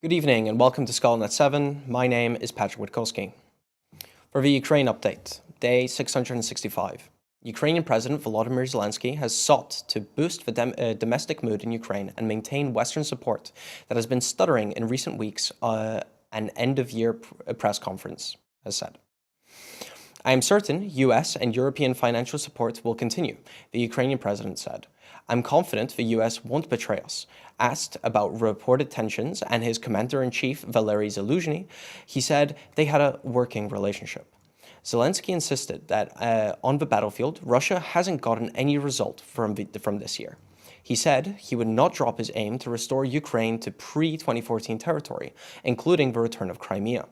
Good evening and welcome to Skullnet 7. My name is Patryk Witkowski. For the Ukraine update, day 665. Ukrainian President Volodymyr Zelensky has sought to boost the domestic mood in Ukraine and maintain Western support that has been stuttering in recent weeks, an end-of-year press conference has said. I am certain US and European financial support will continue, the Ukrainian president said. I'm confident the US won't betray us. Asked about reported tensions and his commander-in-chief Valery Zaluzhny, he said they had a working relationship. Zelensky insisted that on the battlefield, Russia hasn't gotten any result from this year. He said he would not drop his aim to restore Ukraine to pre-2014 territory, including the return of Crimea,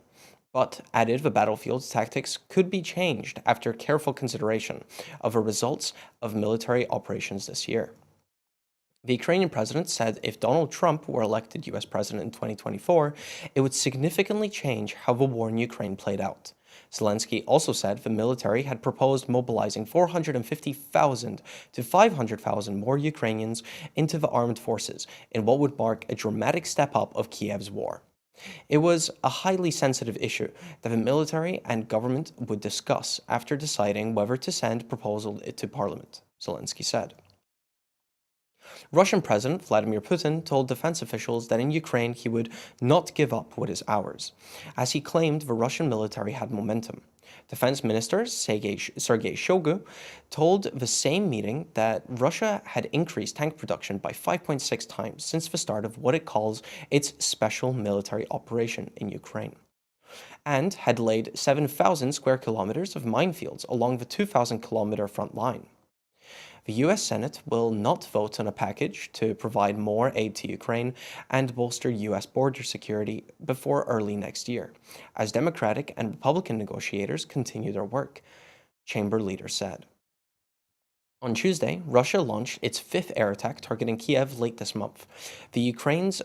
but added the battlefield's tactics could be changed after careful consideration of the results of military operations this year. The Ukrainian president said if Donald Trump were elected US president in 2024, it would significantly change how the war in Ukraine played out. Zelensky also said the military had proposed mobilizing 450,000 to 500,000 more Ukrainians into the armed forces in what would mark a dramatic step up of Kiev's war. It was a highly sensitive issue that the military and government would discuss after deciding whether to send proposal to parliament, Zelensky said. Russian President Vladimir Putin told defense officials that in Ukraine he would not give up what is ours, as he claimed the Russian military had momentum. Defense Minister Sergei Shoigu told the same meeting that Russia had increased tank production by 5.6 times since the start of what it calls its special military operation in Ukraine, and had laid 7,000 square kilometers of minefields along the 2,000-kilometer front line. The US Senate will not vote on a package to provide more aid to Ukraine and bolster US border security before early next year, as Democratic and Republican negotiators continue their work, chamber leaders said. On Tuesday, Russia launched its fifth air attack targeting Kiev late this month. The Ukraine's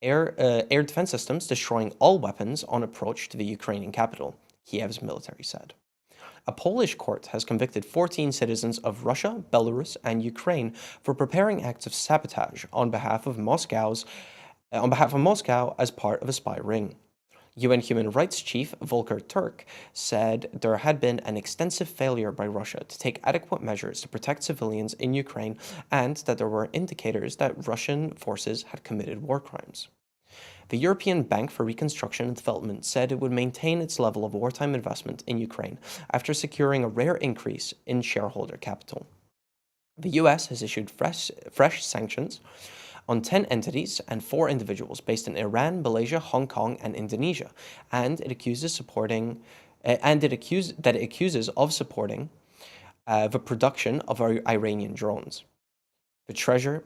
air defense systems destroying all weapons on approach to the Ukrainian capital, Kiev's military said. A Polish court has convicted 14 citizens of Russia, Belarus, and Ukraine for preparing acts of sabotage on behalf of Moscow as part of a spy ring. UN Human Rights Chief Volker Turk said there had been an extensive failure by Russia to take adequate measures to protect civilians in Ukraine and that there were indicators that Russian forces had committed war crimes. The European Bank for Reconstruction and Development said it would maintain its level of wartime investment in Ukraine after securing a rare increase in shareholder capital. The US has issued fresh sanctions on 10 entities and 4 individuals based in Iran, Malaysia, Hong Kong, and Indonesia, and it accuses supporting the production of Iranian drones. The Treasury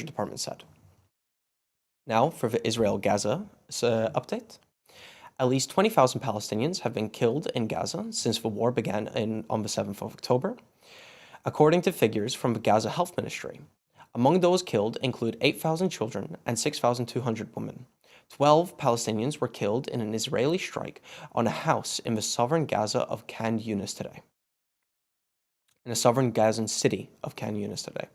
Department said. Now for the Israel-Gaza update. At least 20,000 Palestinians have been killed in Gaza since the war began on the 7th of October, according to figures from the Gaza Health Ministry. Among those killed include 8,000 children and 6,200 women. 12 Palestinians were killed in an Israeli strike on a house in the southern Gaza of Khan Yunis today. In the southern Gazan city of Khan Yunis today.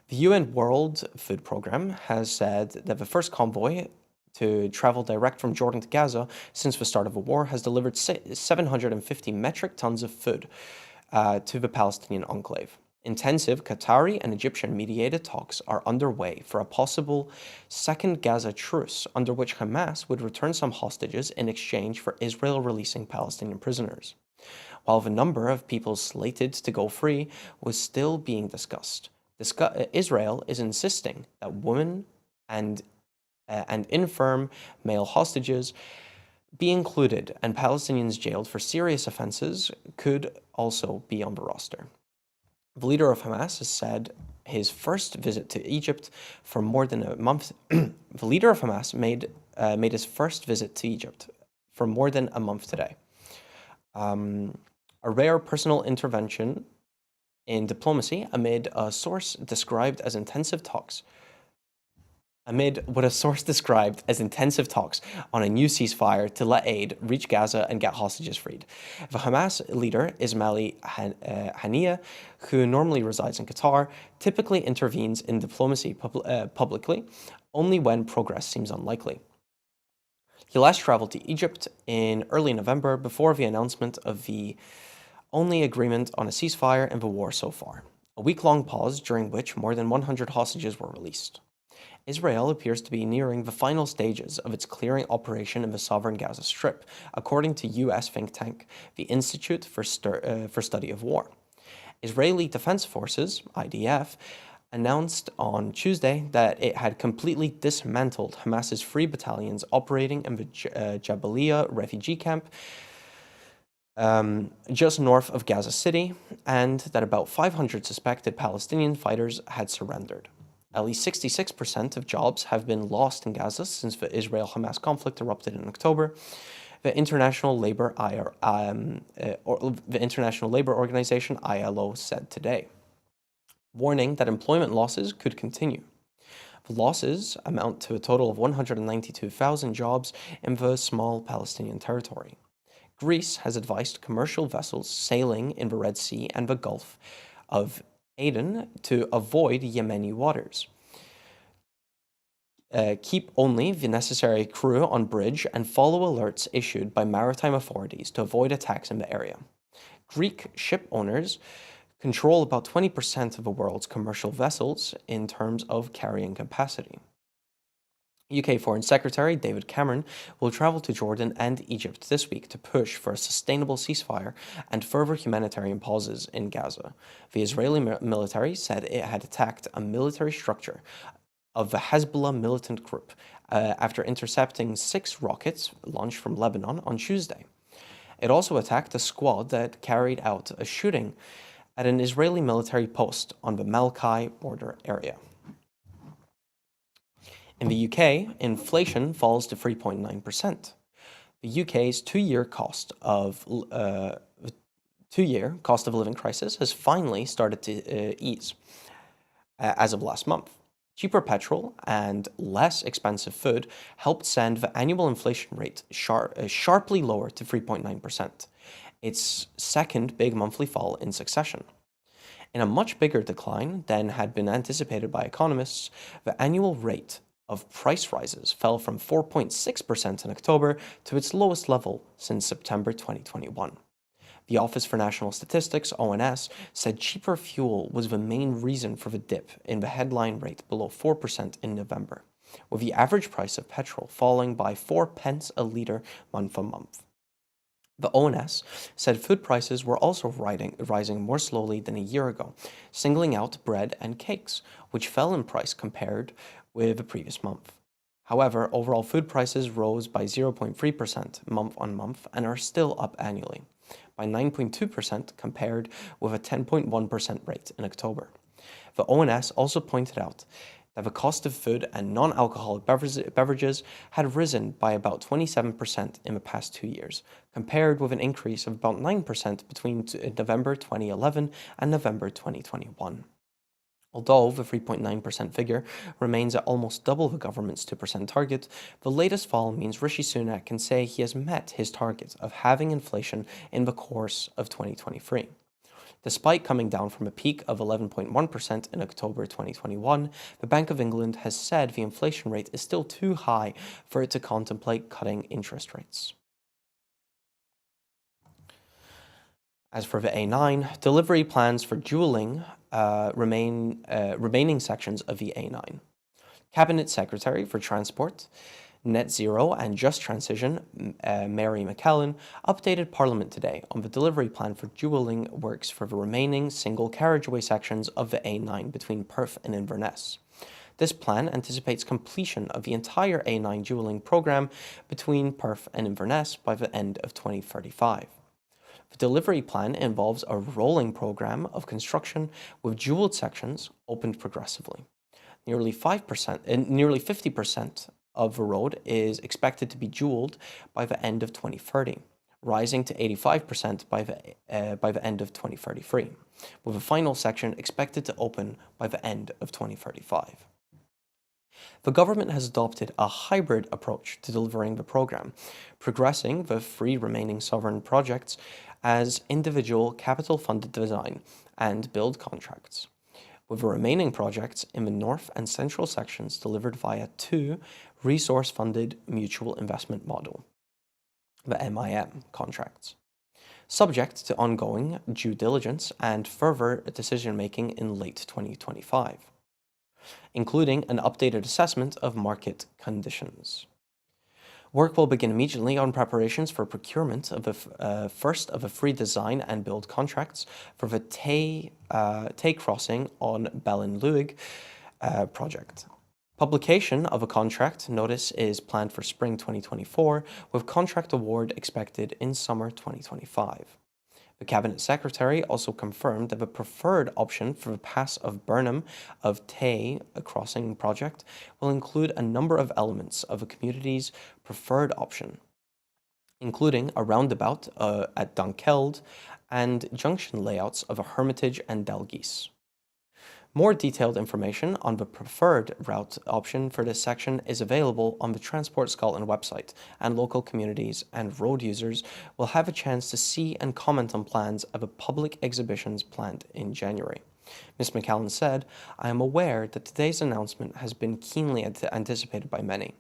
The UN World Food Programme has said that the first convoy to travel direct from Jordan to Gaza since the start of the war has delivered 750 metric tons of food to the Palestinian enclave. Intensive Qatari and Egyptian mediated talks are underway for a possible second Gaza truce under which Hamas would return some hostages in exchange for Israel releasing Palestinian prisoners, while the number of people slated to go free was still being discussed. Israel is insisting that women and infirm male hostages be included, and Palestinians jailed for serious offenses could also be on the roster. The leader of Hamas has said his first visit to Egypt for more than a month. The leader of Hamas made his first visit to Egypt for more than a month today. A rare personal intervention in diplomacy amid a source described as intensive talks amid what a source described as intensive talks on a new ceasefire to let aid reach Gaza and get hostages freed. The Hamas leader, Ismaili Haniyeh, who normally resides in Qatar, typically intervenes in diplomacy publicly only when progress seems unlikely. He last traveled to Egypt in early November before the announcement of the only agreement on a ceasefire in the war so far, a week-long pause during which more than 100 hostages were released. Israel appears to be nearing the final stages of its clearing operation in the sovereign Gaza Strip, according to U.S. think tank, the Institute for Study of War. Israeli Defense Forces, IDF, announced on Tuesday that it had completely dismantled Hamas's free battalions operating in the Jabalia refugee camp just north of Gaza City, and that about 500 suspected Palestinian fighters had surrendered. At least 66% of jobs have been lost in Gaza since the Israel-Hamas conflict erupted in October. The International Labor Organization (ILO) said today, warning that employment losses could continue. The losses amount to a total of 192,000 jobs in the small Palestinian territory. Greece has advised commercial vessels sailing in the Red Sea and the Gulf of Aden to avoid Yemeni waters. Keep only the necessary crew on bridge and follow alerts issued by maritime authorities to avoid attacks in the area. Greek ship owners control about 20% of the world's commercial vessels in terms of carrying capacity. UK Foreign Secretary David Cameron will travel to Jordan and Egypt this week to push for a sustainable ceasefire and further humanitarian pauses in Gaza. The Israeli military said it had attacked a military structure of the Hezbollah militant group after intercepting 6 rockets launched from Lebanon on Tuesday. It also attacked a squad that carried out a shooting at an Israeli military post on the Malkai border area. In the UK, inflation falls to 3.9%. The UK's two-year cost of living crisis has finally started to ease as of last month. Cheaper petrol and less expensive food helped send the annual inflation rate sharply lower to 3.9%, its second big monthly fall in succession. In a much bigger decline than had been anticipated by economists, the annual rate of price rises fell from 4.6% in October to its lowest level since September 2021. The Office for National Statistics, ONS, said cheaper fuel was the main reason for the dip in the headline rate below 4% in November, with the average price of petrol falling by 4 pence a litre month on month. The ONS said food prices were also rising more slowly than a year ago, singling out bread and cakes, which fell in price compared with the previous month. However, overall food prices rose by 0.3% month on month and are still up annually, by 9.2% compared with a 10.1% rate in October. The ONS also pointed out that the cost of food and non-alcoholic beverages had risen by about 27% in the past 2 years, compared with an increase of about 9% between November 2011 and November 2021. Although the 3.9% figure remains at almost double the government's 2% target, the latest fall means Rishi Sunak can say he has met his target of halving inflation in the course of 2023. Despite coming down from a peak of 11.1% in October 2021, the Bank of England has said the inflation rate is still too high for it to contemplate cutting interest rates. As for the A9, delivery plans for dualling remaining sections of the A9. Cabinet Secretary for Transport, Net Zero and Just Transition, Mary McKellen, updated Parliament today on the delivery plan for dualling works for the remaining single carriageway sections of the A9 between Perth and Inverness. This plan anticipates completion of the entire A9 dualling program between Perth and Inverness by the end of 2035. The delivery plan involves a rolling program of construction with dual sections opened progressively. Nearly 50% of the road is expected to be dualed by the end of 2030, rising to 85% by the end of 2033, with a final section expected to open by the end of 2035. The government has adopted a hybrid approach to delivering the program, progressing the three remaining sovereign projects as individual capital-funded design and build contracts, with the remaining projects in the north and central sections delivered via two resource-funded mutual investment model, the MIM contracts, subject to ongoing due diligence and further decision-making in late 2025, including an updated assessment of market conditions. Work will begin immediately on preparations for procurement of the first of the three design and build contracts for the Tay crossing on Ballin-Luig project. Publication of a contract notice is planned for spring 2024, with contract award expected in summer 2025. The Cabinet Secretary also confirmed that the preferred option for the Pass of Burnham of Tay crossing project will include a number of elements of the community's preferred option, including a roundabout at Dunkeld and junction layouts of a Hermitage and Dalgis. More detailed information on the preferred route option for this section is available on the Transport Scotland website, and local communities and road users will have a chance to see and comment on plans of the public exhibitions planned in January. Ms. McCallan said, "I am aware that today's announcement has been keenly anticipated by many,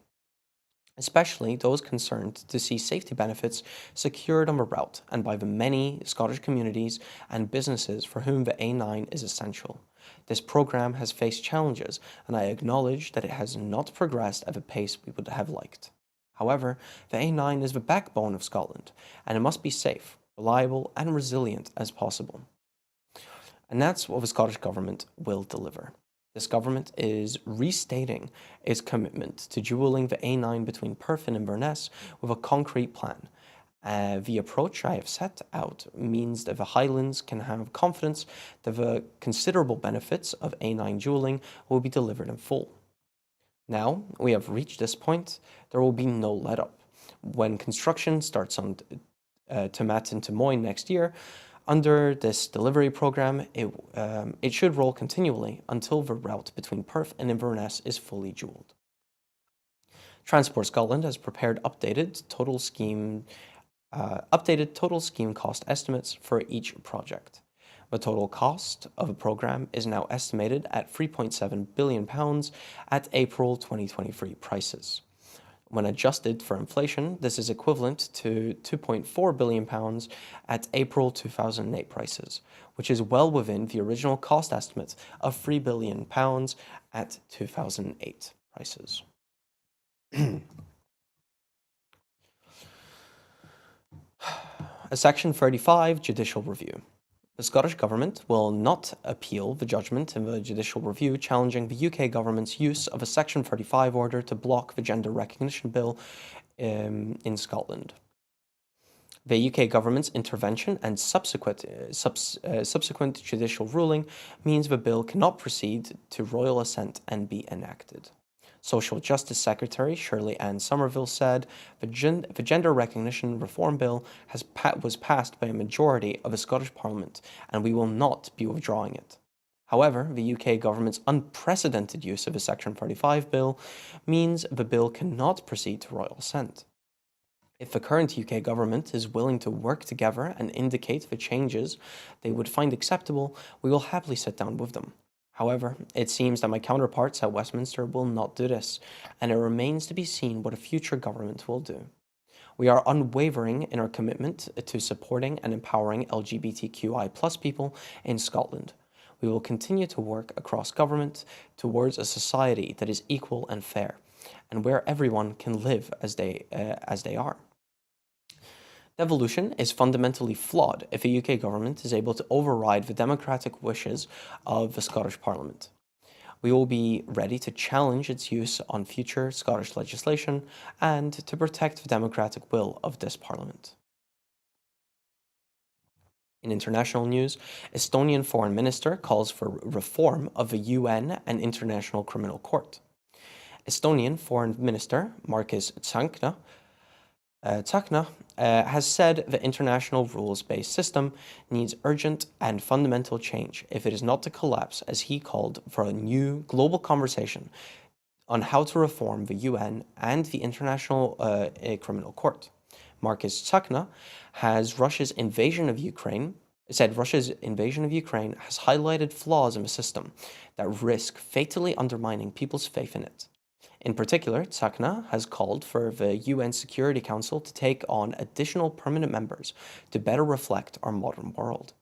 especially those concerned to see safety benefits secured on the route and by the many Scottish communities and businesses for whom the A9 is essential. This program has faced challenges, and I acknowledge that it has not progressed at the pace we would have liked. However, the A9 is the backbone of Scotland, and it must be safe, reliable, and resilient as possible." And that's what the Scottish Government will deliver. This government is restating its commitment to dualling the A9 between Perth and Inverness with a concrete plan. The approach I have set out means that the Highlands can have confidence that the considerable benefits of A9 dualling will be delivered in full. Now we have reached this point, there will be no let-up. When construction starts on Tomat and Moyne next year, under this delivery program, it should roll continually until the route between Perth and Inverness is fully dualled. Transport Scotland has prepared updated total scheme cost estimates for each project. The total cost of the programme is now estimated at £3.7 billion at April 2023 prices. When adjusted for inflation, this is equivalent to £2.4 billion at April 2008 prices, which is well within the original cost estimate of £3 billion at 2008 prices. A Section 35 judicial review. The Scottish Government will not appeal the judgment in the judicial review challenging the UK Government's use of a Section 35 order to block the Gender Recognition Bill in Scotland. The UK Government's intervention and subsequent judicial ruling means the bill cannot proceed to royal assent and be enacted. Social Justice Secretary Shirley Ann Somerville said the Gender Recognition Reform Bill was passed by a majority of the Scottish Parliament, and we will not be withdrawing it. However, the UK Government's unprecedented use of a Section 35 bill means the bill cannot proceed to royal assent. If the current UK Government is willing to work together and indicate the changes they would find acceptable, we will happily sit down with them. However, it seems that my counterparts at Westminster will not do this, and it remains to be seen what a future government will do. We are unwavering in our commitment to supporting and empowering LGBTQI+ people in Scotland. We will continue to work across government towards a society that is equal and fair, and where everyone can live as they are. Devolution is fundamentally flawed if the UK Government is able to override the democratic wishes of the Scottish Parliament. We will be ready to challenge its use on future Scottish legislation and to protect the democratic will of this Parliament. In international news, Estonian Foreign Minister calls for reform of the UN and International Criminal Court. Estonian Foreign Minister Margus Tsahkna has said the international rules-based system needs urgent and fundamental change if it is not to collapse, as he called for a new global conversation on how to reform the UN and the International Criminal Court. Marcus Tsakna has Russia's invasion of Ukraine said Russia's invasion of Ukraine has highlighted flaws in the system that risk fatally undermining people's faith in it. In particular, Tsakna has called for the UN Security Council to take on additional permanent members to better reflect our modern world,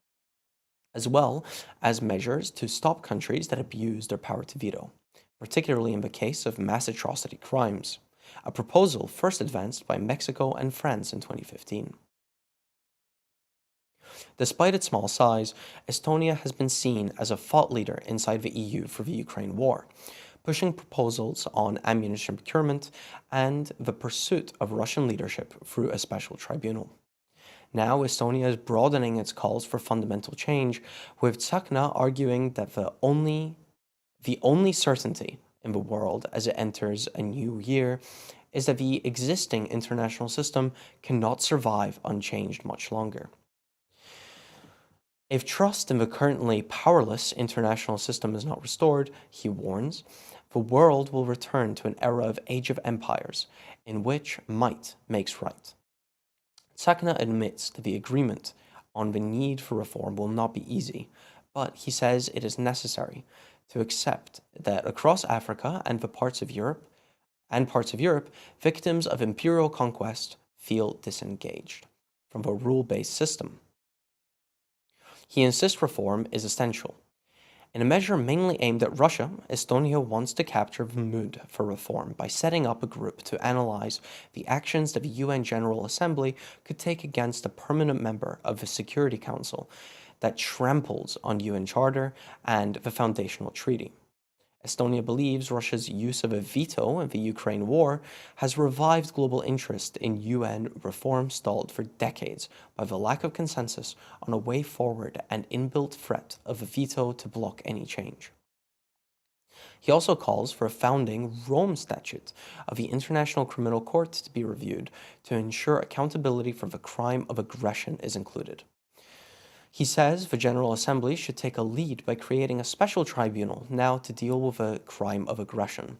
as well as measures to stop countries that abuse their power to veto, particularly in the case of mass atrocity crimes, a proposal first advanced by Mexico and France in 2015. Despite its small size, Estonia has been seen as a thought leader inside the EU for the Ukraine war, pushing proposals on ammunition procurement and the pursuit of Russian leadership through a special tribunal. Now, Estonia is broadening its calls for fundamental change, with Tsakna arguing that the only certainty in the world as it enters a new year is that the existing international system cannot survive unchanged much longer. If trust in the currently powerless international system is not restored, he warns, the world will return to an era of Age of Empires, in which might makes right. Tsakna admits that the agreement on the need for reform will not be easy, but he says it is necessary to accept that across Africa and parts of Europe, victims of imperial conquest feel disengaged from a rule-based system. He insists reform is essential. In a measure mainly aimed at Russia, Estonia wants to capture the mood for reform by setting up a group to analyze the actions that the UN General Assembly could take against a permanent member of the Security Council that tramples on UN Charter and the Foundational Treaty. Estonia believes Russia's use of a veto in the Ukraine war has revived global interest in UN reform stalled for decades by the lack of consensus on a way forward and inbuilt threat of a veto to block any change. He also calls for a founding Rome Statute of the International Criminal Court to be reviewed to ensure accountability for the crime of aggression is included. He says the General Assembly should take a lead by creating a special tribunal now to deal with a crime of aggression.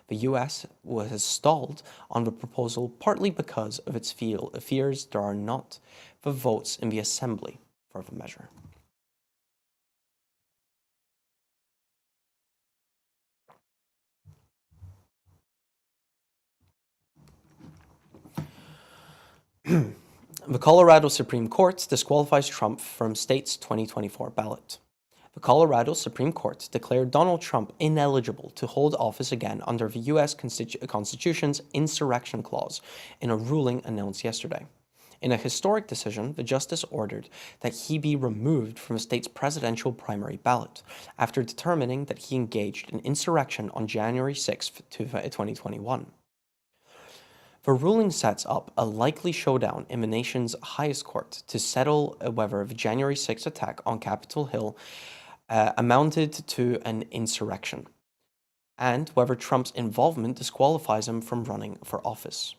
The US has stalled on the proposal partly because of its fears there are not the votes in the Assembly for the measure. The Colorado Supreme Court disqualifies Trump from state's 2024 ballot. The Colorado Supreme Court declared Donald Trump ineligible to hold office again under the U.S. Constitution's insurrection clause in a ruling announced yesterday. In a historic decision, the justice ordered that he be removed from the state's presidential primary ballot after determining that he engaged in insurrection on January 6, 2021. The ruling sets up a likely showdown in the nation's highest court to settle whether the January 6th attack on Capitol Hill amounted to an insurrection, and whether Trump's involvement disqualifies him from running for office.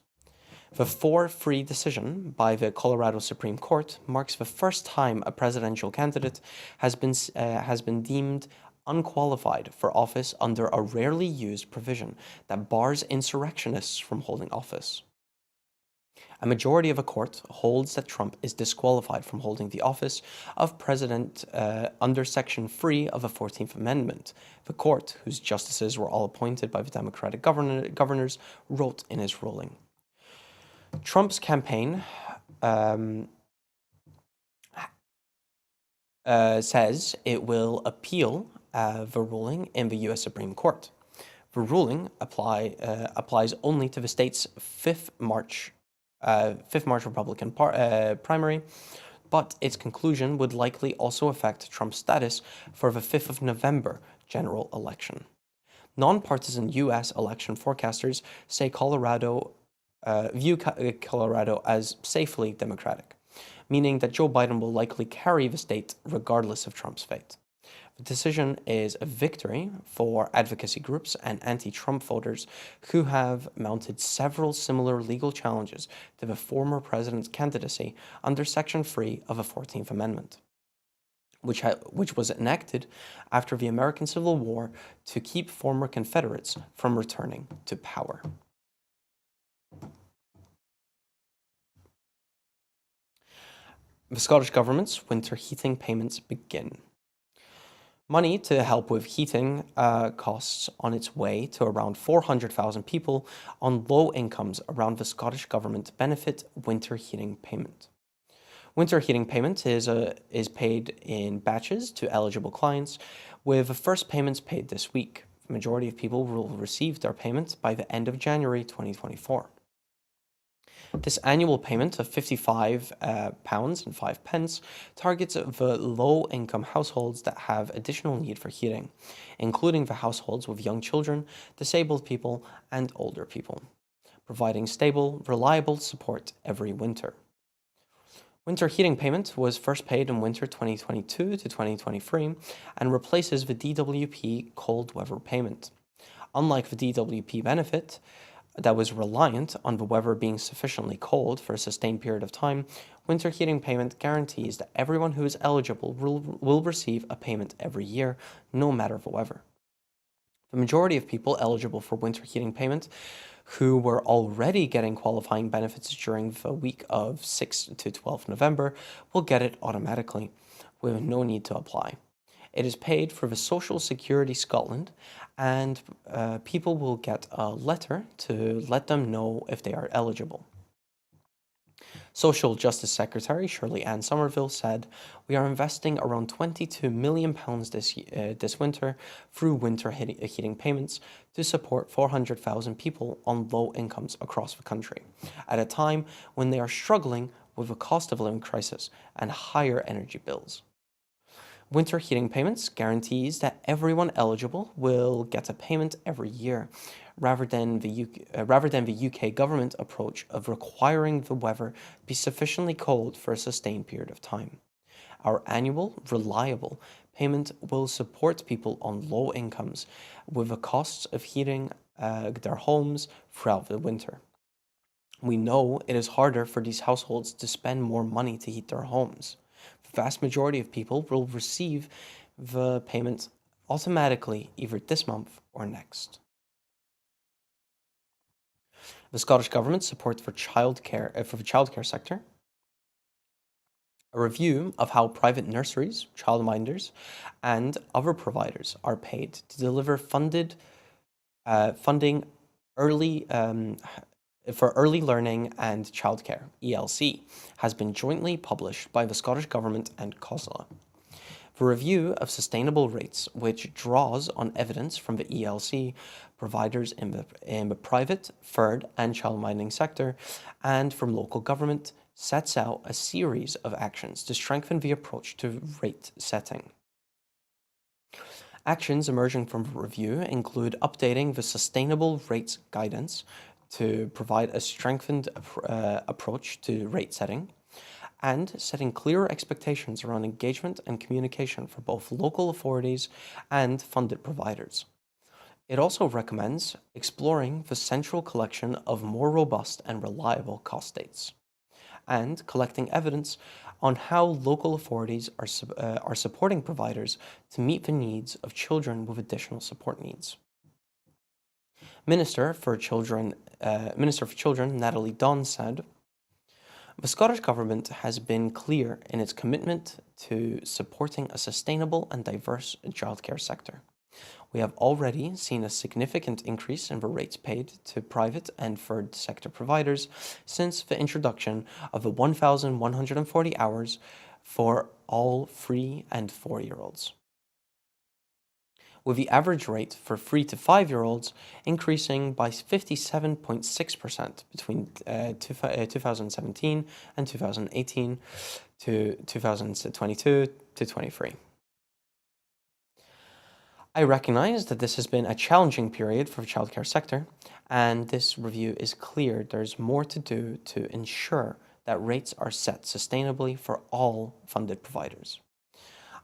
The 4-3 decision by the Colorado Supreme Court marks the first time a presidential candidate has been deemed unqualified for office under a rarely used provision that bars insurrectionists from holding office. A majority of a court holds that Trump is disqualified from holding the office of president under Section 3 of the 14th Amendment. The court, whose justices were all appointed by the Democratic governors, wrote in his ruling. Trump's campaign says it will appeal the ruling in the U.S. Supreme Court. The ruling applies only to the state's 5th March Republican primary, but its conclusion would likely also affect Trump's status for the 5th of November general election. Nonpartisan U.S. election forecasters say view Colorado as safely Democratic, meaning that Joe Biden will likely carry the state regardless of Trump's fate. The decision is a victory for advocacy groups and anti-Trump voters who have mounted several similar legal challenges to the former president's candidacy under Section 3 of the 14th Amendment. which was enacted after the American Civil War to keep former Confederates from returning to power. The Scottish Government's winter heating payments begin. Money to help with heating costs on its way to around 400,000 people on low incomes around the Scottish Government benefit winter heating payment. Winter heating payment is paid in batches to eligible clients, with the first payments paid this week. The majority of people will receive their payment by the end of January 2024. This annual payment of £55.05 targets the low-income households that have additional need for heating, including the households with young children, disabled people, and older people, providing stable, reliable support every winter. Winter heating payment was first paid in winter 2022 to 2023 and replaces the DWP cold weather payment. Unlike the DWP benefit, that was reliant on the weather being sufficiently cold for a sustained period of time, winter heating payment guarantees that everyone who is eligible will receive a payment every year, no matter the weather. The majority of people eligible for winter heating payment who were already getting qualifying benefits during the week of 6 to 12 November will get it automatically, with no need to apply. It is paid for the Social Security Scotland, and people will get a letter to let them know if they are eligible. Social Justice Secretary Shirley Ann Somerville said, "We are investing around £22 million this winter through winter heating payments to support 400,000 people on low incomes across the country, at a time when they are struggling with a cost of living crisis and higher energy bills." Winter heating payments guarantees that everyone eligible will get a payment every year, rather than the UK government approach of requiring the weather be sufficiently cold for a sustained period of time. Our annual, reliable payment will support people on low incomes with the costs of heating their homes throughout the winter. We know it is harder for these households to spend more money to heat their homes. The vast majority of people will receive the payment automatically either this month or next. The Scottish Government support for the childcare sector. A review of how private nurseries, childminders, and other providers are paid to deliver funding early for early learning and childcare (ELC) has been jointly published by the Scottish Government and COSLA. The review of sustainable rates, which draws on evidence from the ELC providers in the private, third, and childminding sector, and from local government, sets out a series of actions to strengthen the approach to rate setting. Actions emerging from the review include updating the sustainable rates guidance to provide a strengthened approach to rate setting, and setting clearer expectations around engagement and communication for both local authorities and funded providers. It also recommends exploring the central collection of more robust and reliable cost dates, and collecting evidence on how local authorities are supporting providers to meet the needs of children with additional support needs. Minister for Children Natalie Dunn said, "The Scottish Government has been clear in its commitment to supporting a sustainable and diverse childcare sector. We have already seen a significant increase in the rates paid to private and third sector providers since the introduction of the 1,140 hours for all 3 and 4-year-olds, with the average rate for 3 to 5-year-olds increasing by 57.6% between 2017 and 2018 to 2022 to 23. I recognize that this has been a challenging period for the childcare sector, and this review is clear there's more to do to ensure that rates are set sustainably for all funded providers.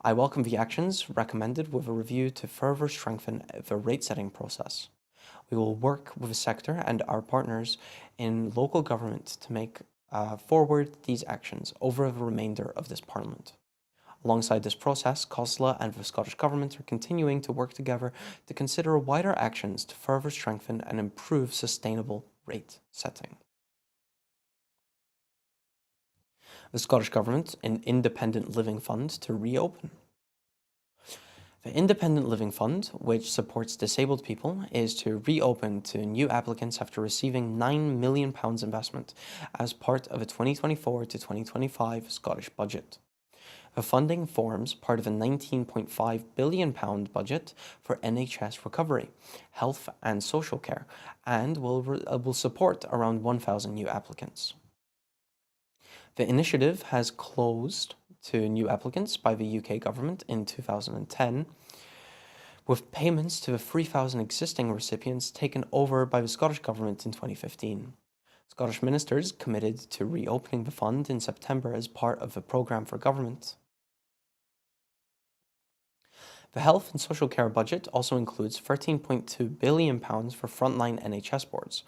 I welcome the actions recommended with a review to further strengthen the rate setting process. We will work with the sector and our partners in local government to make forward these actions over the remainder of this Parliament. Alongside this process, COSLA and the Scottish Government are continuing to work together to consider wider actions to further strengthen and improve sustainable rate setting. The Scottish Government an Independent Living Fund to reopen. The Independent Living Fund, which supports disabled people, is to reopen to new applicants after receiving £9 million investment as part of a 2024 to 2025 Scottish budget. The funding forms part of a £19.5 billion budget for NHS recovery, health and social care, and will support around 1,000 new applicants. The initiative has closed to new applicants by the UK government in 2010, with payments to the 3,000 existing recipients taken over by the Scottish Government in 2015. Scottish ministers committed to reopening the fund in September as part of the programme for government. The health and social care budget also includes £13.2 billion for frontline NHS boards,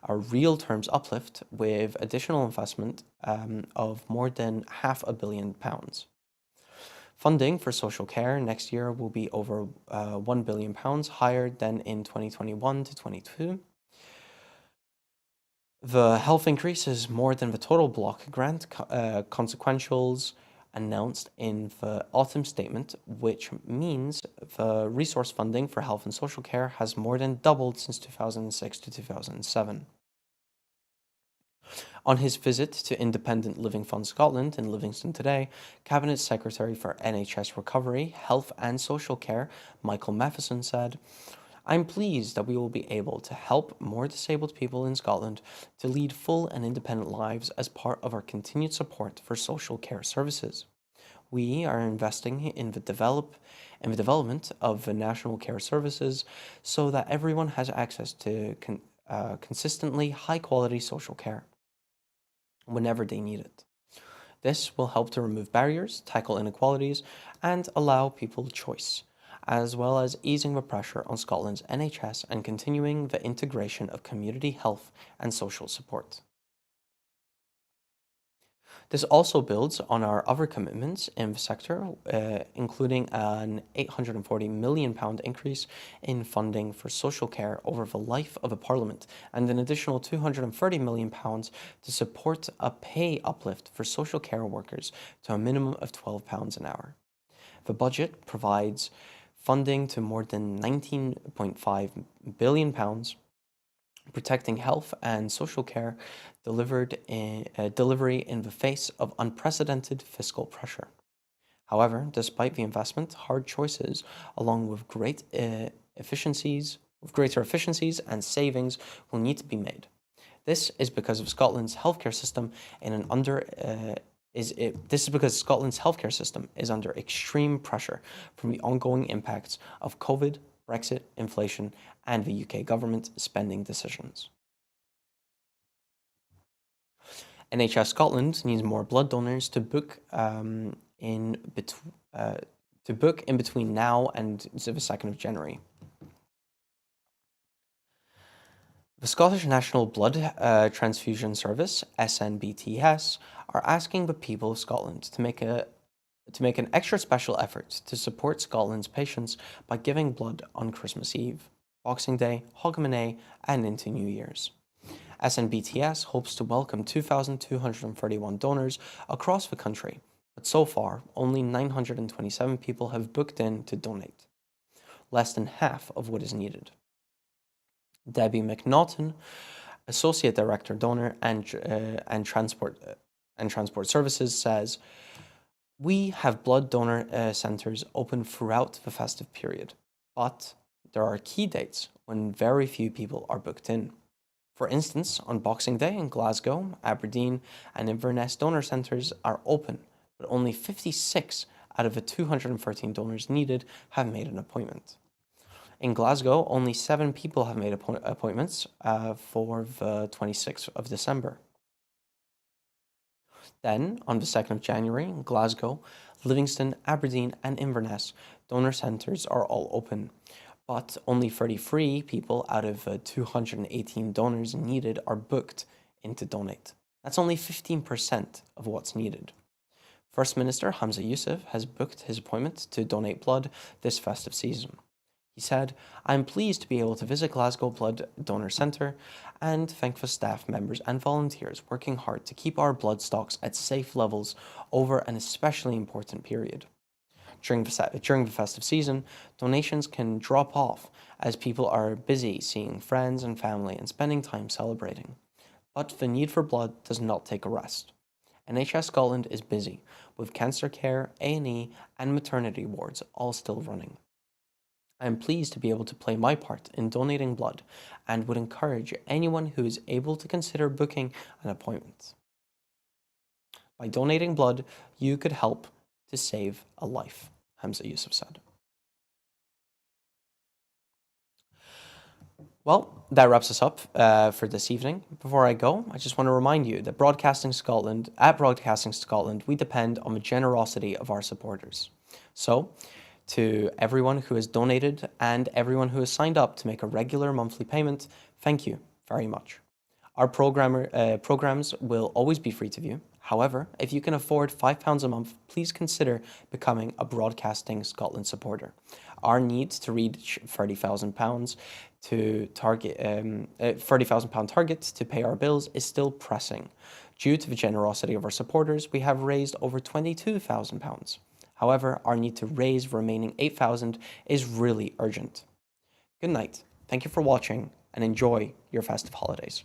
a real terms uplift with additional investment of more than £500 million. Funding for social care next year will be over £1 billion higher than in 2021 to 22. The health increase is more than the total block grant consequentials announced in the autumn statement, which means the resource funding for health and social care has more than doubled since 2006 to 2007. On his visit to Independent Living Fund Scotland in Livingston today, Cabinet Secretary for NHS Recovery, Health and Social Care, Michael Matheson, said, "I'm pleased that we will be able to help more disabled people in Scotland to lead full and independent lives as part of our continued support for social care services. We are investing in the development of the national care services so that everyone has access to consistently high-quality social care whenever they need it. This will help to remove barriers, tackle inequalities, and allow people choice, as well as easing the pressure on Scotland's NHS and continuing the integration of community health and social support." This also builds on our other commitments in the sector, including an £840 million increase in funding for social care over the life of a parliament and an additional £230 million to support a pay uplift for social care workers to a minimum of £12 an hour. The budget provides funding to more than £19.5 billion, protecting health and social care delivery in the face of unprecedented fiscal pressure. However, despite the investment, hard choices, along with greater efficiencies and savings, will need to be made. This is because of Scotland's healthcare system Scotland's healthcare system is under extreme pressure from the ongoing impacts of COVID, Brexit, inflation, and the UK government spending decisions. NHS Scotland needs more blood donors to book in between now and the 2nd of January. The Scottish National Blood Transfusion Service, SNBTS, are asking the people of Scotland to make an extra special effort to support Scotland's patients by giving blood on Christmas Eve, Boxing Day, Hogmanay, and into New Year's. SNBTS hopes to welcome 2,231 donors across the country, but so far, only 927 people have booked in to donate, less than half of what is needed. Debbie McNaughton, Associate Director Donor and Transport Services, says, "We have blood donor centres open throughout the festive period, but there are key dates when very few people are booked in. For instance, on Boxing Day in Glasgow, Aberdeen, and Inverness donor centres are open, but only 56 out of the 213 donors needed have made an appointment. In Glasgow, only 7 people have made appointments for the 26th of December. Then, on the 2nd of January, in Glasgow, Livingston, Aberdeen, and Inverness, donor centres are all open, but only 33 people out of 218 donors needed are booked in to donate. That's only 15% of what's needed. First Minister Hamza Yusuf has booked his appointment to donate blood this festive season. He said, "I am pleased to be able to visit Glasgow Blood Donor Centre and thank the staff members and volunteers working hard to keep our blood stocks at safe levels over an especially important period. During the festive season, donations can drop off as people are busy seeing friends and family and spending time celebrating. But the need for blood does not take a rest. NHS Scotland is busy, with cancer care, A&E and maternity wards all still running. I am pleased to be able to play my part in donating blood and would encourage anyone who is able to consider booking an appointment. By donating blood, you could help to save a life," Hamza Yusuf said. Well, that wraps us up for this evening. Before I go, I just want to remind you that at Broadcasting Scotland, we depend on the generosity of our supporters. So, to everyone who has donated and everyone who has signed up to make a regular monthly payment, thank you very much. Our programs will always be free to view. However, if you can afford £5 a month, please consider becoming a Broadcasting Scotland supporter. Our need to reach £30,000 to target £30,000 target to pay our bills is still pressing. Due to the generosity of our supporters, we have raised over £22,000. However, our need to raise remaining £8,000 is really urgent. Good night. Thank you for watching and enjoy your festive holidays.